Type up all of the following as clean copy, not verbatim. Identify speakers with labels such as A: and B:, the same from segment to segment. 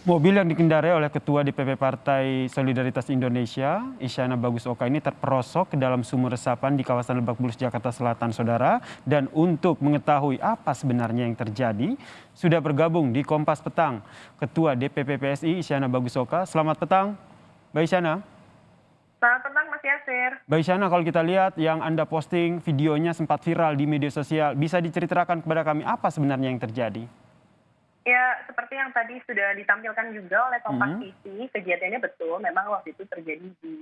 A: Mobil yang dikendarai oleh Ketua DPP Partai Solidaritas Indonesia, Isyana Bagus Oka ini terperosok ke dalam sumur resapan di kawasan Lebak Bulus, Jakarta Selatan, Saudara. Dan untuk mengetahui apa sebenarnya yang terjadi, sudah bergabung di Kompas Petang Ketua DPP PSI Isyana Bagus Oka. Selamat petang, Mbak Isyana.
B: Selamat petang Mas Yasir.
A: Mbak Isyana, kalau kita lihat yang Anda posting videonya sempat viral di media sosial, bisa diceritakan kepada kami apa sebenarnya yang terjadi?
B: Ya, seperti yang tadi sudah ditampilkan juga oleh Kompas TV, kejadiannya betul, memang waktu itu terjadi di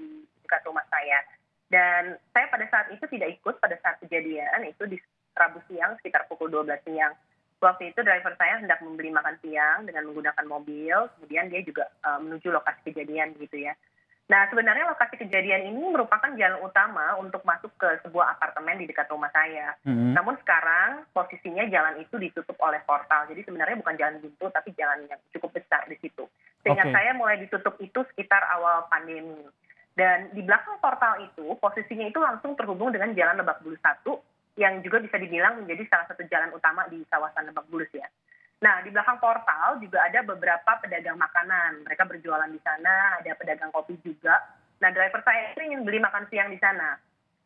B: dekat rumah saya. Dan saya pada saat itu tidak ikut pada saat kejadian, itu di Rabu siang sekitar pukul 12 siang. Waktu itu driver saya hendak membeli makan siang dengan menggunakan mobil, kemudian dia juga menuju lokasi kejadian gitu ya. Nah, sebenarnya lokasi kejadian ini merupakan jalan utama untuk masuk ke sebuah apartemen di dekat rumah saya. Namun sekarang posisinya jalan itu ditutup oleh portal. Jadi sebenarnya bukan jalan buntu, tapi jalan yang cukup besar di situ. Seingat saya mulai ditutup itu sekitar awal pandemi. Dan di belakang portal itu, posisinya itu langsung terhubung dengan Jalan Lebak Bulus 1, yang juga bisa dibilang menjadi salah satu jalan utama di kawasan Lebak Bulus ya. Nah, di belakang portal juga ada beberapa pedagang makanan. Mereka berjualan di sana, ada pedagang kopi juga. Nah, driver saya itu ingin beli makan siang di sana.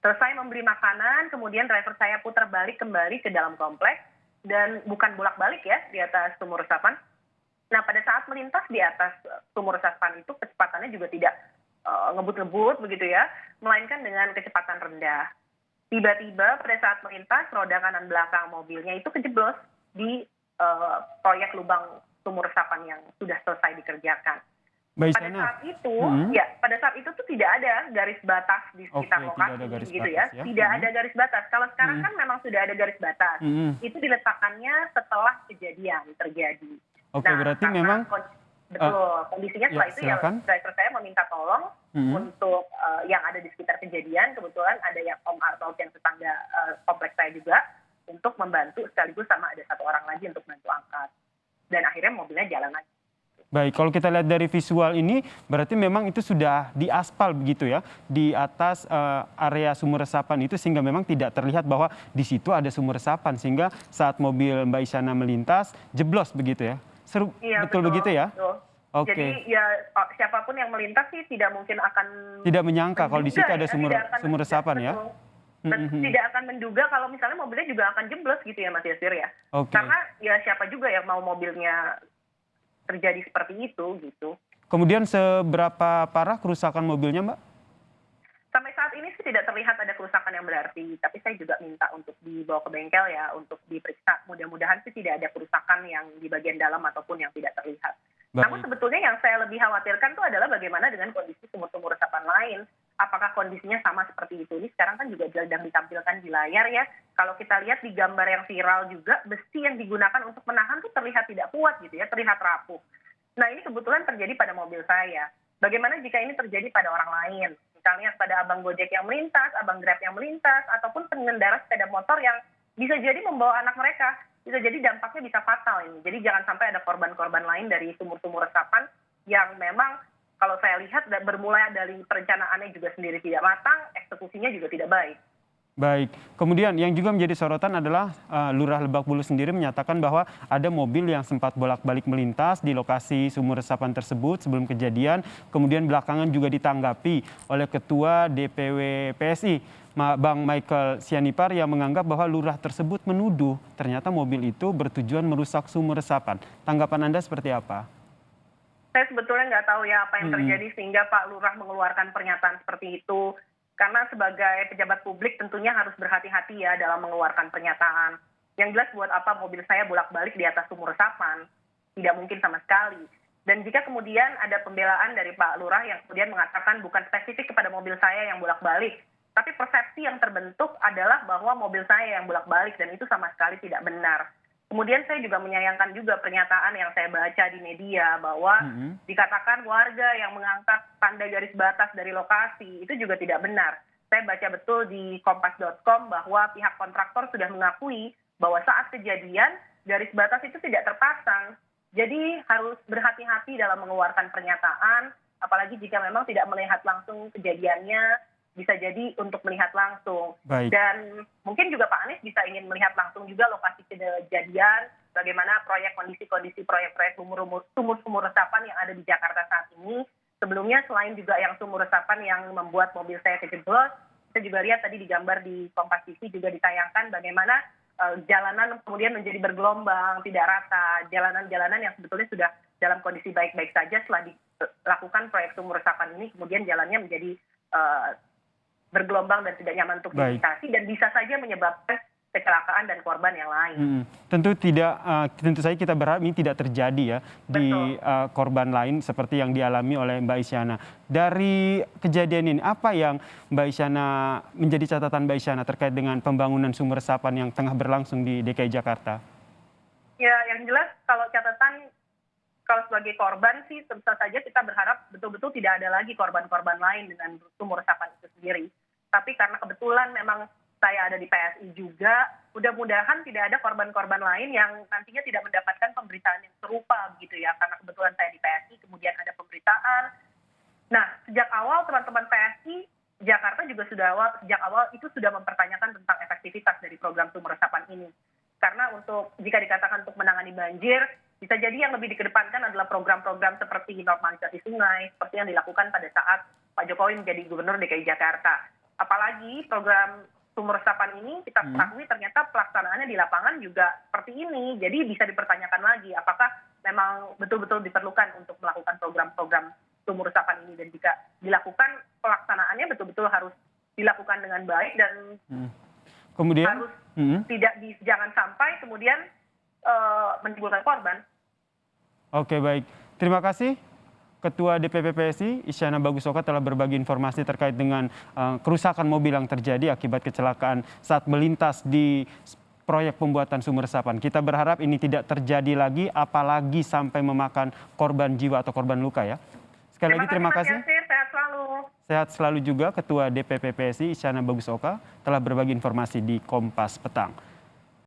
B: Selesai membeli makanan, kemudian driver saya putar balik kembali ke dalam kompleks. Dan bukan bolak-balik ya, di atas sumur resapan. Nah, pada saat melintas di atas sumur resapan itu, kecepatannya juga tidak ngebut-ngebut begitu ya, melainkan dengan kecepatan rendah. Tiba-tiba pada saat melintas, roda kanan belakang mobilnya itu kejeblos di proyek lubang sumur resapan yang sudah selesai dikerjakan. Pada saat itu, pada saat itu tuh tidak ada garis batas di sekitar lokasi, gitu ya. Tidak ada garis batas. Kalau sekarang kan memang sudah ada garis batas. Itu diletakkannya setelah kejadian terjadi.
A: Oke, berarti memang
B: betul kondisinya setelah itu ya driver saya meminta tolong untuk yang ada di sekitar kejadian. Kebetulan ada yang Om Arnold yang tetangga kompleks saya juga, untuk membantu sekaligus sama ada satu orang lagi untuk bantu angkat. Dan akhirnya mobilnya jalan lagi.
A: Baik, kalau kita lihat dari visual ini, berarti memang itu sudah diaspal begitu ya, di atas area sumur resapan itu, sehingga memang tidak terlihat bahwa di situ ada sumur resapan, sehingga saat mobil Mbak Isyana melintas, jeblos begitu ya?
B: Iya,
A: betul begitu ya?
B: Betul.
A: Oke.
B: Jadi ya siapapun yang melintas sih tidak mungkin akan
A: tidak menyangka kalau di situ ada sumur resapan ya?
B: Tidak akan menduga kalau misalnya mobilnya juga akan jeblos gitu ya Mas Yasir ya. Karena ya siapa juga yang mau mobilnya terjadi seperti itu gitu.
A: Kemudian seberapa parah kerusakan mobilnya Mbak?
B: Sampai saat ini sih tidak terlihat ada kerusakan yang berarti, tapi saya juga minta untuk dibawa ke bengkel ya, untuk diperiksa. Mudah-mudahan sih tidak ada kerusakan yang di bagian dalam ataupun yang tidak terlihat. Namun sebetulnya yang saya lebih khawatirkan itu adalah bagaimana dengan kondisi sumur-sumur resapan lain. Apakah kondisinya sama seperti itu? Ini sekarang kan juga sedang ditampilkan di layar ya. Kalau kita lihat di gambar yang viral juga, besi yang digunakan untuk menahan itu terlihat tidak kuat gitu ya, terlihat rapuh. Nah, ini kebetulan terjadi pada mobil saya. Bagaimana jika ini terjadi pada orang lain? Misalnya pada abang Gojek yang melintas, abang Grab yang melintas, ataupun pengendara sepeda motor yang bisa jadi membawa anak mereka. Bisa jadi dampaknya bisa fatal ini. Jadi jangan sampai ada korban-korban lain dari sumur-sumur resapan yang memang kalau saya lihat bermula dari perencanaannya juga sendiri tidak matang, eksekusinya juga tidak baik.
A: Baik, kemudian yang juga menjadi sorotan adalah Lurah Lebak Bulus sendiri menyatakan bahwa ada mobil yang sempat bolak-balik melintas di lokasi sumur resapan tersebut sebelum kejadian. Kemudian belakangan juga ditanggapi oleh Ketua DPW PSI, Bang Michael Sianipar, yang menganggap bahwa lurah tersebut menuduh ternyata mobil itu bertujuan merusak sumur resapan. Tanggapan Anda seperti apa?
B: Saya sebetulnya nggak tahu ya apa yang terjadi sehingga Pak Lurah mengeluarkan pernyataan seperti itu. Karena sebagai pejabat publik tentunya harus berhati-hati ya dalam mengeluarkan pernyataan. Yang jelas buat apa mobil saya bolak-balik di atas sumur resapan? Tidak mungkin sama sekali. Dan jika kemudian ada pembelaan dari Pak Lurah yang kemudian mengatakan bukan spesifik kepada mobil saya yang bolak-balik, tapi persepsi yang terbentuk adalah bahwa mobil saya yang bolak-balik, dan itu sama sekali tidak benar. Kemudian saya juga menyayangkan juga pernyataan yang saya baca di media bahwa dikatakan warga yang mengangkat tanda garis batas dari lokasi, itu juga tidak benar. Saya baca betul di kompas.com bahwa pihak kontraktor sudah mengakui bahwa saat kejadian garis batas itu tidak terpasang. Jadi harus berhati-hati dalam mengeluarkan pernyataan, apalagi jika memang tidak melihat langsung kejadiannya, bisa jadi untuk melihat langsung.
A: Baik.
B: Dan mungkin juga Pak Anies bisa ingin melihat langsung juga lokasi kejadian, bagaimana kondisi-kondisi proyek-proyek sumur-sumur resapan yang ada di Jakarta saat ini. Sebelumnya selain juga yang sumur resapan yang membuat mobil saya kejeblos, kita juga lihat tadi digambar di Kompas TV juga ditayangkan bagaimana jalanan kemudian menjadi bergelombang, tidak rata, jalanan-jalanan yang sebetulnya sudah dalam kondisi baik-baik saja setelah dilakukan proyek sumur resapan ini, kemudian jalannya menjadi bergelombang dan tidak nyaman untuk dilintasi dan bisa saja menyebabkan kecelakaan dan korban yang lain.
A: Tentu saja kita berharap ini tidak terjadi ya di korban lain seperti yang dialami oleh Mbak Isyana. Dari kejadian ini, apa yang Mbak Isyana menjadi catatan Mbak Isyana terkait dengan pembangunan sumur resapan yang tengah berlangsung di DKI Jakarta?
B: Ya, yang jelas kalau catatan, kalau sebagai korban sih tentu saja kita berharap betul-betul tidak ada lagi korban-korban lain dengan sumur resapan itu sendiri. Tapi karena kebetulan memang saya ada di PSI juga, mudah-mudahan tidak ada korban-korban lain yang nantinya tidak mendapatkan pemberitaan yang serupa begitu ya, karena kebetulan saya di PSI kemudian ada pemberitaan. Nah, sejak awal teman-teman PSI Jakarta juga sejak awal itu sudah mempertanyakan tentang efektivitas dari program sumur resapan ini. Karena jika dikatakan untuk menangani banjir, bisa jadi yang lebih dikedepankan adalah program-program seperti normalisasi sungai, seperti yang dilakukan pada saat Pak Jokowi menjadi Gubernur DKI Jakarta. Apalagi program sumur resapan ini kita ketahui ternyata pelaksanaannya di lapangan juga seperti ini. Jadi bisa dipertanyakan lagi apakah memang betul-betul diperlukan untuk melakukan program-program sumur resapan ini, dan jika dilakukan pelaksanaannya betul-betul harus dilakukan dengan baik dan
A: kemudian
B: harus jangan sampai kemudian menimbulkan korban.
A: Oke, baik. Terima kasih Ketua DPP PSI Isyana Bagusoka telah berbagi informasi terkait dengan kerusakan mobil yang terjadi akibat kecelakaan saat melintas di proyek pembuatan sumur resapan. Kita berharap ini tidak terjadi lagi, apalagi sampai memakan korban jiwa atau korban luka ya. Sekali lagi terima kasih.
B: Sehat selalu.
A: Sehat selalu juga Ketua DPP PSI Isyana Bagusoka telah berbagi informasi di Kompas Petang.